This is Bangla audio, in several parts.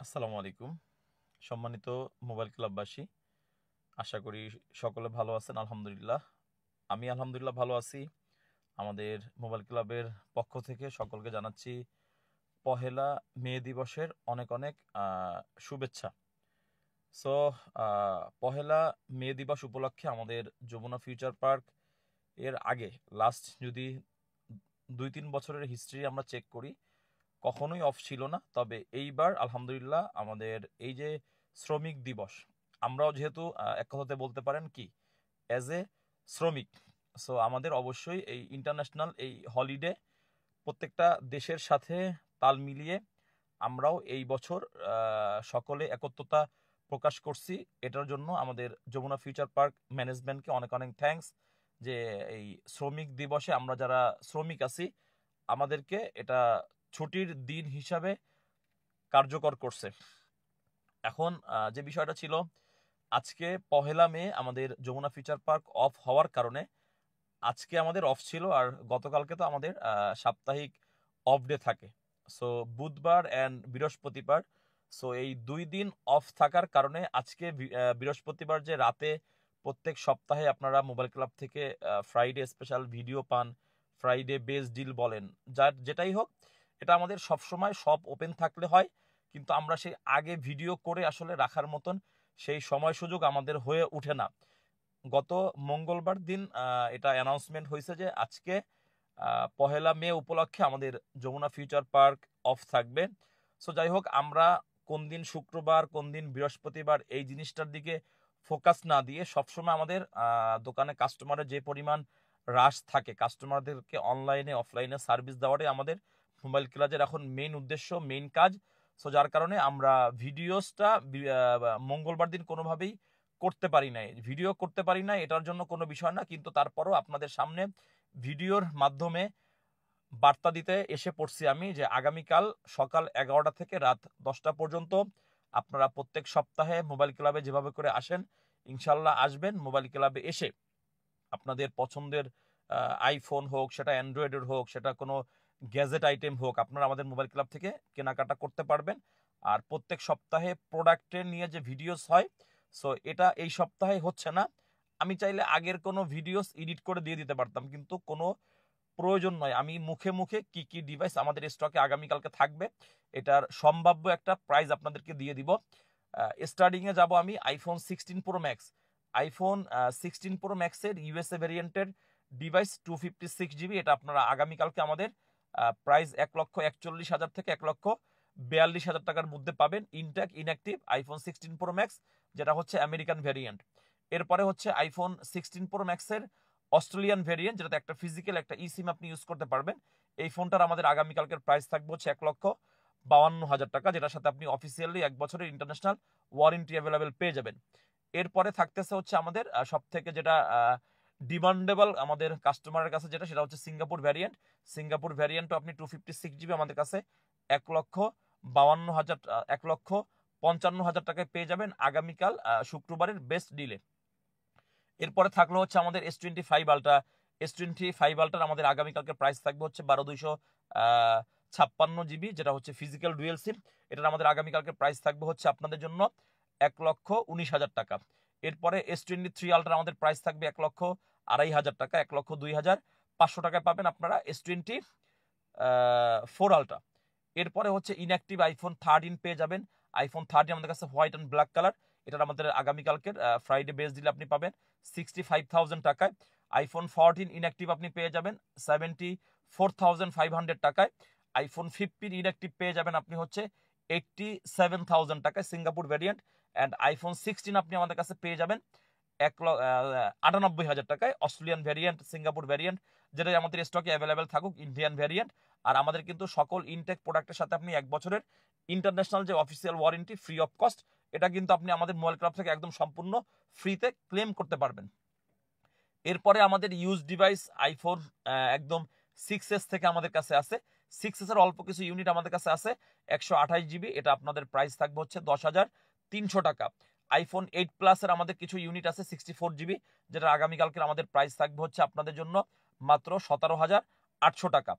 আসসালামু আলাইকুম। সম্মানিত মোবাইল ক্লাববাসী, আশা করি সকলে ভালো আছেন। আলহামদুলিল্লাহ, আমি আলহামদুলিল্লাহ ভালো আছি। আমাদের মোবাইল ক্লাবের পক্ষ থেকে সকলকে জানাচ্ছি পহেলা মে দিবসের অনেক অনেক শুভেচ্ছা। সো পহেলা মে দিবস উপলক্ষে আমাদের যমুনা ফিউচার পার্ক এর আগে লাস্ট যদি 2-3 বছরের হিস্ট্রি আমরা চেক করি, কখনোই অফ ছিল না। তবে এইবার আলহামদুলিল্লাহ আমাদের এই যে শ্রমিক দিবস, আমরাও যেহেতু এক কথাতে বলতে পারেন কি অ্যাজ এ শ্রমিক, সো আমাদের অবশ্যই এই ইন্টারন্যাশনাল এই হলিডে প্রত্যেকটা দেশের সাথে তাল মিলিয়ে আমরাও এই বছর সকলে একত্রতা প্রকাশ করছি। এটার জন্য আমাদের যমুনা ফিউচার পার্ক ম্যানেজমেন্টকে অনেক অনেক থ্যাঙ্কস, যে এই শ্রমিক দিবসে আমরা যারা শ্রমিক আছি আমাদেরকে এটা ছুটির দিন হিসাবে কার্যকর করছে। এখন যে বিষয়টা ছিল, আজকে পহেলা মে আমাদের যমুনা ফিউচার পার্ক অফ হওয়ার কারণে আজকে আমাদের অফ ছিল, আর গতকালকে তো আমাদের সাপ্তাহিক অফ ডে থাকে। সো বুধবার অ্যান্ড বৃহস্পতিবার, সো এই 2 দিন অফ থাকার কারণে আজকে বৃহস্পতিবার যে রাতে প্রত্যেক সপ্তাহে আপনারা মোবাইল ক্লাব থেকে ফ্রাইডে স্পেশাল ভিডিও পান, ফ্রাইডে বেস ডিল বলেন, যার যেটাই হোক, এটা আমাদের সব সময় সব ওপেন থাকলে হয়, কিন্তু আমরা সেই আগে ভিডিও করে আসলে রাখার মতন সেই সময় সুযোগ আমাদের হয়ে ওঠে না। গত মঙ্গলবার দিন এটা অ্যানাউন্সমেন্ট হয়েছে যে আজকে পহেলা মে উপলক্ষে আমাদের যমুনা ফিউচার পার্ক অফ থাকবে। সো যাই হোক, আমরা কোন দিন শুক্রবার কোন দিন বৃহস্পতিবার এই জিনিসটার দিকে ফোকাস না দিয়ে সবসময় আমাদের দোকানে কাস্টমারের যে পরিমাণ রাশ থাকে, কাস্টমারদেরকে অনলাইনে অফলাইনে সার্ভিস দেওয়াটাই আমাদের মোবাইল ক্লাবের এখন মেইন উদ্দেশ্য, মেইন কাজ। সো যার কারণে আমরা ভিডিওসটা মঙ্গলবার দিন কোনোভাবেই করতে পারি নাই, ভিডিও করতে পারি না, এটার জন্য কোনো বিষয় না, কিন্তু তারপরও আপনাদের সামনে ভিডিওর মাধ্যমে বার্তা দিতে এসে পড়ছি আমি যে আগামীকাল সকাল 11টা থেকে রাত 10টা পর্যন্ত আপনারা প্রত্যেক সপ্তাহে মোবাইল ক্লাবে যেভাবে করে আসেন ইনশাল্লাহ আসবেন। মোবাইল ক্লাবে এসে আপনাদের পছন্দের আইফোন হোক, সেটা অ্যান্ড্রয়েডের হোক, সেটা কোনো গ্যাজেট আইটেম হোক, আপনারা আমাদের মোবাইল ক্লাব থেকে কেনাকাটা করতে পারবেন। আর প্রত্যেক সপ্তাহে প্রোডাক্টের নিয়ে যে ভিডিওস হয়, সো এটা এই সপ্তাহে হচ্ছে না। আমি চাইলে আগের কোনো ভিডিওস এডিট করে দিয়ে দিতে পারতাম, কিন্তু কোনো প্রয়োজন নয়। আমি মুখে মুখে কি কি ডিভাইস আমাদের স্টকে আগামীকালকে থাকবে এটার সম্ভাব্য একটা প্রাইস আপনাদেরকে দিয়ে দিব। স্টার্টিংয়ে যাব আমি iPhone 16 pro max. IPhone 16 pro ম্যাক্সের ইউএসএ ভেরিয়েন্টের ডিভাইস 256 জিবি, এটা আপনারা আগামীকালকে আমাদের প্রাইস 1,41,000 থেকে 1,42,000 টাকার মধ্যে পাবেন। Intact inactive iPhone 16 pro max, যেটা হচ্ছে আমেরিকান ভেরিয়েন্ট। এরপরে হচ্ছে আইফোন 16 প্রো ম্যাক্সের অস্ট্রেলিয়ান ভেরিয়েন্ট, যেটাতে একটা ফিজিক্যাল একটা ই সিম আপনি ইউজ করতে পারবেন। এই ফোনটার আমাদের আগামীকালকের প্রাইস থাকবে হচ্ছে 1,52,000 টাকা, যেটার সাথে আপনি অফিসিয়ালি 1 বছরের ইন্টারন্যাশনাল ওয়ারেন্টি অ্যাভেলেবেল পেয়ে যাবেন। এরপরে থাকতেছে হচ্ছে আমাদের সব থেকে যেটা ডিমান্ডেবল আমাদের কাস্টমারের কাছে, যেটা সেটা হচ্ছে সিঙ্গাপুর ভ্যারিয়েন্ট। সিঙ্গাপুর ভ্যারিয়েন্টও আপনি 256 জিবি আমাদের কাছে 1,52,000 1,55,000 টাকায় পেয়ে যাবেন আগামীকাল শুক্রবারের বেস্ট ডিলে। এরপরে থাকলো হচ্ছে আমাদের S25 আলট্রা। S25 আলট্রার আমাদের আগামীকালকে প্রাইস থাকবে হচ্ছে 12,256 জিবি, যেটা হচ্ছে ফিজিক্যাল ডুয়েল সিম। এটার আমাদের আগামীকালকে প্রাইস থাকবে হচ্ছে আপনাদের জন্য 1,19,000 টাকা। এরপরে S23 আলট্রা আমাদের প্রাইস থাকবে 1,02,500 টাকা, 1,02,500 টাকায় পাবেন আপনারা S24 আলট্রা। এরপরে হচ্ছে ইনঅ্যাক্টিভ আইফোন 13 পেয়ে যাবেন। আইফোন 13 আমাদের কাছে হোয়াইট অ্যান্ড ব্ল্যাক কালার, এটার আমাদের আগামীকালকের ফ্রাইডে বেস দিলে আপনি পাবেন 65,000 টাকায়। আইফোন 14 ইনঅ্যাক্টিভ আপনি পেয়ে যাবেন 74,500 টাকায়। আইফোন 15 ইনঅ্যাক্টিভ পেয়ে যাবেন আপনি হচ্ছে 87,000 টাকায় সিঙ্গাপুর ভ্যারিয়েন্ট। অ্যান্ড আইফোন 16 আপনি আমাদের কাছে পেয়ে যাবেন 98,000 টাকায় অস্ট্রেলিয়ান ভ্যারিয়েন্ট, সিঙ্গাপুর ভ্যারিয়েন্ট, যেটাই আমাদের স্টকে অ্যাভেলেবেল থাকুক, ইন্ডিয়ান ভ্যারিয়েন্ট। আর আমাদের কিন্তু সকল ইনটেক প্রোডাক্টের সাথে আপনি 1 বছরের ইন্টারন্যাশনাল যে official warranty free of cost, এটা কিন্তু আপনি আমাদের মোবাইল ক্লাব থেকে একদম সম্পূর্ণ ফ্রিতে ক্লেম করতে পারবেন। এরপরে আমাদের ইউজ ডিভাইস আইফোন একদম 6s থেকে আমাদের কাছে আছে। 6s এর অল্প কিছু ইউনিট আমাদের কাছে আছে 128 জিবি, এটা আপনাদের প্রাইস থাকবে হচ্ছে 10,300 টাকা। আইফোন 8 প্লাসের আমাদের কিছু ইউনিট আছে 64 জিবি, যেটা আগামীকালকের আমাদের প্রাইস থাকবে হচ্ছে আপনাদের জন্য মাত্র 17,800 টাকা।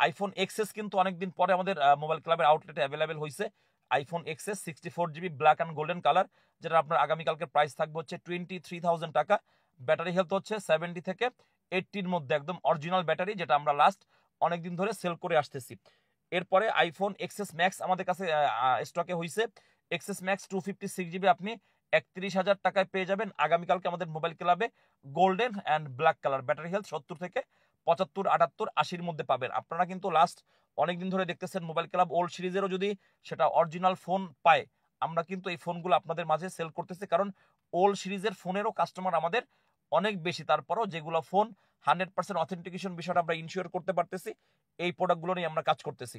আইফোন এক্সএস কিন্তু অনেকদিন পরে আমাদের মোবাইল ক্লাবের আউটলেটে অ্যাভেলেবেল হয়েছে। IPhone XS 64GB black and golden colour, যেটা আপনার আগামীকালকে প্রাইস থাকবে হচ্ছে 23,000 টাকা। ব্যাটারি হেলথ হচ্ছে 70 থেকে 80-র মধ্যে, একদম অরিজিনাল ব্যাটারি, যেটা আমরা লাস্ট অনেকদিন ধরে সেল করে আসতেছি। এরপরে আইফোন এক্সএস ম্যাক্স আমাদের কাছে স্টকে হয়েছে। এক্সএস ম্যাক্স 256GB আপনি 31,000 টাকায় পেয়ে যাবেন আগামীকালকে আমাদের মোবাইল ক্লাবে। Golden and black colour, battery health 70 থেকে 75, 78, 80-র মধ্যে পাবেন। আপনারা কিন্তু লাস্ট অনেকদিন ধরে দেখতেছেন মোবাইল ক্লাব ওল্ড সিরিজেরও যদি সেটা অরিজিনাল ফোন পায়, আমরা কিন্তু এই ফোনগুলো আপনাদের মাঝে সেল করতেছি, কারণ ওল্ড সিরিজের ফোনেরও কাস্টমার আমাদের অনেক বেশি। তারপরও যেগুলো ফোন 100% অথেন্টিকেশন বিষয়টা আমরা ইনশিওর করতে পারতেছি, এই প্রোডাক্টগুলো নিয়ে আমরা কাজ করতেছি।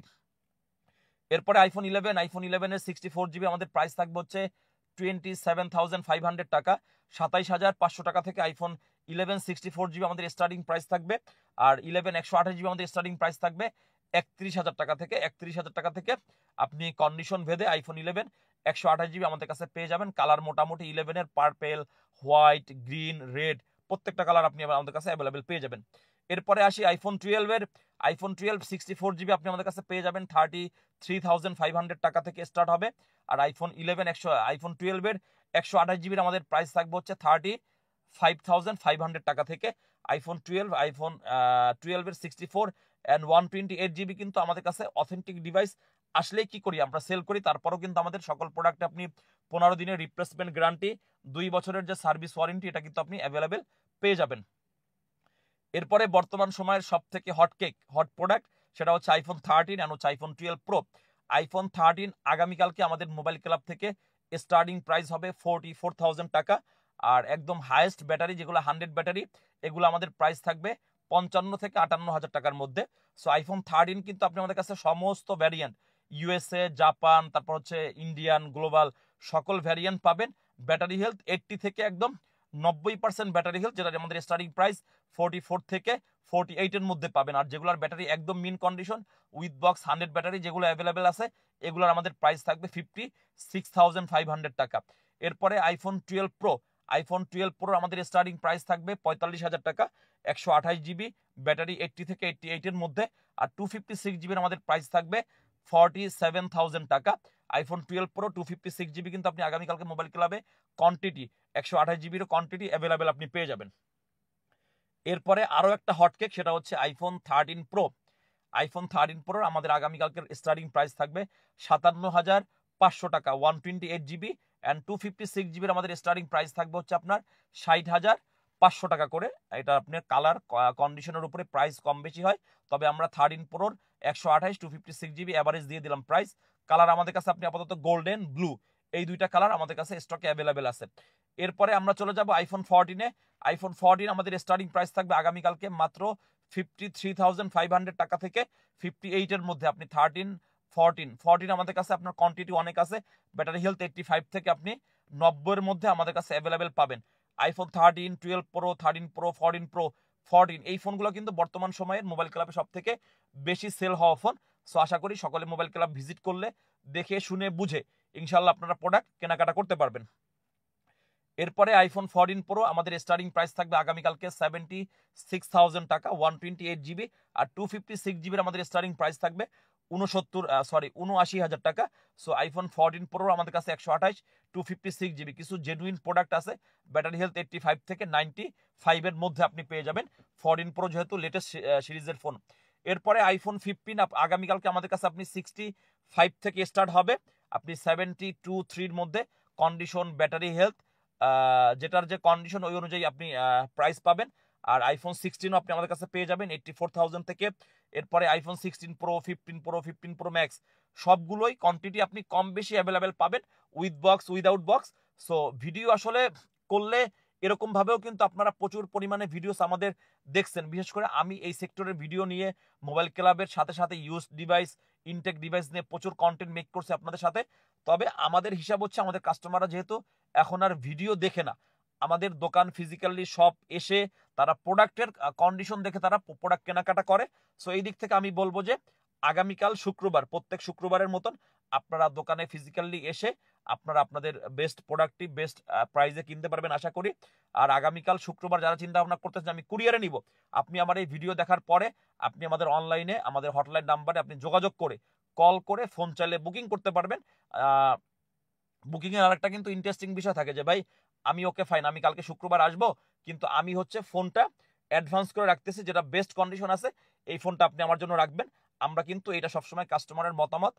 এরপরে আইফোন 11, আইফোন 11-এর 64GB আমাদের প্রাইস থাকবে হচ্ছে 27,500 টাকা। 27,500 টাকা থেকে আইফোন 11 64GB আমাদের স্টার্টিং প্রাইস থাকবে। আর 11 128GB আমাদের স্টার্টিং প্রাইস থাকবে 31,000 টাকা থেকে। 31,000 টাকা থেকে আপনি কন্ডিশন ভেদে আইফোন 11 128GB আমাদের কাছে পেয়ে যাবেন। কালার মোটামুটি 11-এর পার্পেল, হোয়াইট, গ্রিন, রেড প্রত্যেকটা কালার আপনি আমাদের কাছে অ্যাভেলেবেল পেয়ে যাবেন। এরপরে আসি আইফোন 12-এর। আইফোন 12 64GB আপনি আমাদের কাছে পেয়ে যাবেন 33,500 টাকা থেকে স্টার্ট হবে। আর আইফোন 12-এর 128GB আমাদের প্রাইস থাকবে হচ্ছে 35,500 টাকা থেকে। আইফোন 12-এর 64 অ্যান্ড 128GB কিন্তু আমাদের কাছে অথেন্টিক ডিভাইস আসলেই কি করি আমরা সেল করি। তারপরও কিন্তু আমাদের সকল প্রোডাক্টে আপনি 15 দিনের রিপ্লেসমেন্ট গ্যারান্টি, 2 বছরের যে সার্ভিস ওয়ারেন্টি, এটা কিন্তু আপনি অ্যাভেলেবেল পেয়ে যাবেন। এরপরে বর্তমান সময়ের সব থেকে হট প্রোডাক্ট, সেটা হচ্ছে আইফোন 13 and হচ্ছে আইফোন 12 প্রো। আইফোন 13 আগামীকালকে আমাদের মোবাইল ক্লাব থেকে স্টার্টিং প্রাইস হবে 44,000 টাকা। আর একদম হাইয়েস্ট ব্যাটারি, যেগুলো 100 ব্যাটারি, এগুলো আমাদের প্রাইস থাকবে 55 থেকে 58,000 টাকার মধ্যে। সো আইফোন 13 কিন্তু আপনি আমাদের কাছে সমস্ত ভ্যারিয়েন্ট, ইউএসএ, জাপান, তারপর হচ্ছে ইন্ডিয়ান, গ্লোবাল সকল ভ্যারিয়েন্ট পাবেন। ব্যাটারি হেলথ 80 থেকে একদম 90% ব্যাটারি হেলথ, যেটা আমাদের স্টার্টিং প্রাইস 44 থেকে 48-এর মধ্যে পাবেন। আর যেগুলোর ব্যাটারি একদম mint condition with box 100 battery যেগুলো অ্যাভেলেবেল আছে, এগুলোর আমাদের প্রাইস থাকবে 56,500 টাকা। এরপরে আইফোন 12 প্রো। আইফোন 12 প্রো আমাদের স্টার্টিং প্রাইস থাকবে 45,000 টাকা। 128GB ব্যাটারি 80 থেকে 88-এর মধ্যে। আর 256GB আমাদের প্রাইস থাকবে 47,000 টাকা। আইফোন 12 প্রো 256GB কিন্তু আপনি আগামীকালকে মোবাইল ক্লাবে কোয়ান্টিটি 128GBরও কোয়ান্টিটি অ্যাভেলেবেল আপনি পেয়ে যাবেন। এরপরে আরও একটা হটকেক, সেটা হচ্ছে আইফোন 13 প্রো। আইফোন 13 প্রোর আমাদের আগামীকালকের স্টার্টিং প্রাইস থাকবে 57,500 টাকা। 128GB অ্যান্ড 256GBর আমাদের স্টার্টিং প্রাইস থাকবে হচ্ছে আপনার 60,500 টাকা করে। এটা আপনার কালার কন্ডিশনের উপরে প্রাইস কম বেশি হয়, তবে আমরা 13 প্রোর 128 256GB অ্যাভারেজ দিয়ে দিলাম প্রাইস। কালার আমাদের কাছে আপনি আপাতত গোল্ডেন, ব্লু, এই দুইটা কালার আমাদের কাছে স্টকে অ্যাভেলেবেল আছে। এরপরে আমরা চলে যাব আইফোন 14-এ। আইফোন 14 আমাদের স্টার্টিং প্রাইস থাকবে আগামীকালকে মাত্র 53,500 টাকা থেকে 58-এর মধ্যে। আপনি 14 আমাদের কাছে আপনার কোয়ান্টিটি অনেক আছে। ব্যাটারি হেলথ 85 থেকে আপনি 90-এর মধ্যে আমাদের কাছে অ্যাভেলেবেল পাবেন। আইফোন 13, 12 প্রো, 13 প্রো, 14 প্রো, 14 এই ফোনগুলো কিন্তু বর্তমান সময়ের মোবাইল ক্লাবে সব থেকে বেশি সেল হওয়া ফোন। সো আশা করি সকলে মোবাইল ক্লাব ভিজিট করলে দেখে শুনে বুঝে ইনশাল্লাহ আপনারা প্রোডাক্ট কেনাকাটা করতে পারবেন। এরপরে আইফোন 14 প্রো আমাদের স্টার্টিং প্রাইস থাকবে আগামীকালকে 76,000 টাকা। 128GB আর 256GBর আমাদের স্টার্টিং প্রাইস থাকবে 79,000 টাকা। সো আইফোন 14 প্রো আমাদের কাছে 128 256GB কিছু জেনুইন প্রোডাক্ট আছে। ব্যাটারি হেলথ 85 থেকে 95-এর মধ্যে আপনি পেয়ে যাবেন 14 প্রো, যেহেতু লেটেস্ট সিরিজের ফোন। এরপরে আইফোন 15 আগামীকালকে আমাদের কাছে আপনি 65 থেকে স্টার্ট হবে, আপনি 72-3-র মধ্যে কন্ডিশন, ব্যাটারি হেলথ, যেটার যে কন্ডিশন ওই অনুযায়ী আপনি প্রাইস পাবেন। আর আইফোন 16 আপনি আমাদের কাছে পেয়ে যাবেন 84,000 থেকে। এরপরে iPhone 16 pro, 15 pro, 15 pro max সবগুলোই কোয়ান্টিটি আপনি কম বেশি অ্যাভেলেবেল পাবেন, with box, without box. So video আসলে করলে এরকম ভাবেও কিন্তু আপনারা প্রচুর পরিমাণে ভিডিওস আমাদের দেখছেন। বিশেষ করে আমি এই সেক্টরের ভিডিও নিয়ে মোবাইল ক্লাবের সাথে সাথে ইউজ ডিভাইস, ইনটেক ডিভাইস নিয়ে প্রচুর কন্টেন্ট মেক করছে আপনাদের সাথে। তবে আমাদের হিসাব হচ্ছে আমাদের কাস্টমাররা যেহেতু এখন আর ভিডিও দেখে না, আমাদের দোকান ফিজিক্যালি সব এসে তারা প্রোডাক্টের কন্ডিশন দেখে তারা প্রোডাক্ট কেনাকাটা করে। সো এই দিক থেকে আমি বলবো যে আগামীকাল শুক্রবার, প্রত্যেক শুক্রবারের মতন আপনারা দোকানে ফিজিক্যালি এসে আপনারা আপনাদের বেস্ট প্রোডাক্টটি বেস্ট প্রাইসে কিনতে পারবেন আশা করি। আর আগামীকাল শুক্রবার যারা চিন্তা ভাবনা করতেছেন আমি কুরিয়ারে নিব, আপনি আমার এই ভিডিও দেখার পরে আপনি আমাদের অনলাইনে আমাদের হটলাইন নাম্বারে আপনি যোগাযোগ করে কল করে ফোন চাইলে বুকিং করতে পারবেন। বুকিংয়ের আরেকটা কিন্তু ইন্টারেস্টিং বিষয় থাকে যে ভাই আমি ওকে ফাইন, আমি কালকে শুক্রবার আসবো, কিন্তু আমি হচ্ছে ফোনটা অ্যাডভান্স করে রাখতেছি, যেটা বেস্ট কন্ডিশন আছে এই ফোনটা আপনি আমার জন্য রাখবেন। আমরা কিন্তু এটা সবসময় কাস্টমারের মতামত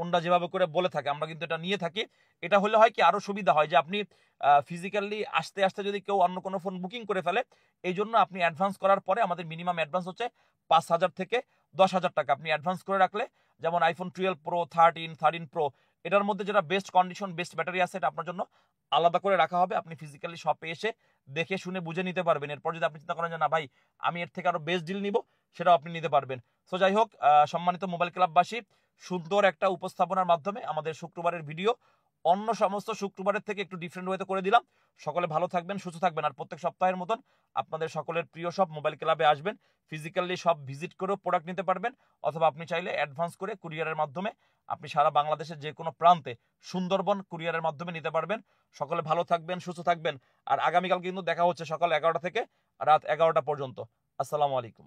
ওনরা যেভাবে করে বলে থাকে আমরা কিন্তু এটা নিয়ে থাকি। এটা হলে হয় কি আরো সুবিধা হয় যে আপনি ফিজিক্যালি আসতে আসতে যদি কেউ অন্য কোনো ফোন বুকিং করে ফেলে, এই জন্য আপনি অ্যাডভান্স করার পরে আমাদের মিনিমাম অ্যাডভান্স হচ্ছে 5,000 থেকে 10,000 টাকা আপনি অ্যাডভান্স করে রাখলে, যেমন আইফোন 12 প্রো, 13 প্রো, এটার মধ্যে যেটা বেস্ট কন্ডিশন বেস্ট ব্যাটারি আছে এটা আপনার জন্য আলাদা করে রাখা হবে। আপনি ফিজিক্যালি শপে এসে দেখে শুনে বুঝে নিতে পারবেন। এরপর যদি আপনি চিন্তা করেন যে না ভাই আমি এর থেকে আরো বেস্ট ডিল নিব, সেটাও আপনি নিতে পারবেন। সো যাই হোক, সম্মানিত মোবাইল ক্লাববাসী, সুন্দর একটা উপস্থাপনার মাধ্যমে আমাদের শুক্রবারের ভিডিও অন্য সমস্ত শুক্রবারের থেকে একটু ডিফারেন্ট ওয়েতে করে দিলাম। সকলে ভালো থাকবেন, সুস্থ থাকবেন, আর প্রত্যেক সপ্তাহের মতন আপনাদের সকলের প্রিয় সব মোবাইল ক্লাবে আসবেন, ফিজিক্যালি সব ভিজিট করেও প্রোডাক্ট নিতে পারবেন, অথবা আপনি চাইলে অ্যাডভান্স করে কুরিয়ারের মাধ্যমে আপনি সারা বাংলাদেশের যে কোনো প্রান্তে সুন্দরবন কুরিয়ারের মাধ্যমে নিতে পারবেন। সকলে ভালো থাকবেন, সুস্থ থাকবেন, আর আগামীকাল কিন্তু দেখা হচ্ছে সকাল 11টা থেকে রাত 11টা পর্যন্ত। আসসালামু আলাইকুম।